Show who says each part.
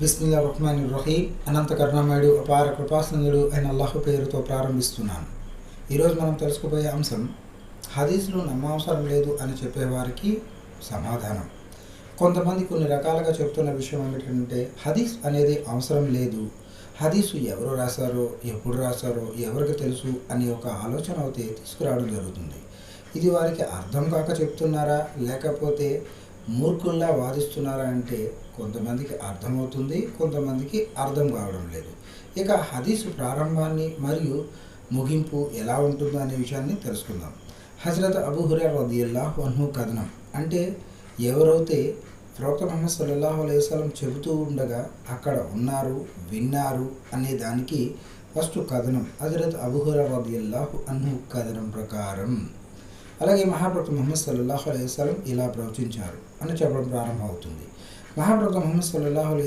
Speaker 1: బిస్మిల్లాహిర్రహ్మానిర్రహీం. అనంత కరుణామయుడు అపార కృపాసనుడు అయిన అల్లాహు పేరుతో ప్రారంభిస్తున్నాను. ఈరోజు మనం తెలుసుకోబోయే అంశం హదీసులు నమ్మవసరం లేదు అని చెప్పేవారికి సమాధానం. కొంతమంది కొన్ని రకాలుగా చెప్తున్న విషయం ఏమిటంటే హదీస్ అనేది అవసరం లేదు, హదీసు ఎవరు రాశారో ఎప్పుడు రాశారో ఎవరికి తెలుసు అనే ఒక ఆలోచన అయితే తీసుకురావడం జరుగుతుంది. ఇది వారికి అర్థం కాక చెప్తున్నారా లేకపోతే మూర్ఖుల్లా వాదిస్తున్నారా అంటే కొంతమందికి అర్థమవుతుంది, కొంతమందికి అర్థం కావడం లేదు. ఇక హదీసు ప్రారంభాన్ని మరియు ముగింపు ఎలా ఉంటుందో అనే విషయాన్ని తెలుసుకుందాం. హజరత్ అబూ హురైరా రదియల్లాహు అన్హు కథనం అంటే ఎవరైతే ప్రవక్త ముహమ్మద్ సల్లల్లాహు అలైహి వసల్లం చెబుతూ ఉండగా అక్కడ ఉన్నారు, విన్నారు అనే దానికి ఫస్ట్ కథనం హజరత్ అబూ హురైరా రదియల్లాహు అన్హు కథనం ప్రకారం. అలాగే మహాప్రవక్త ముహమ్మద్ సల్లల్లాహు అలైహి వసల్లం ఇలా ప్రవచించారు అని చెప్పడం ప్రారంభమవుతుంది. మహాప్రవక్త ముహమ్మద్ సల్లల్లాహు అలైహి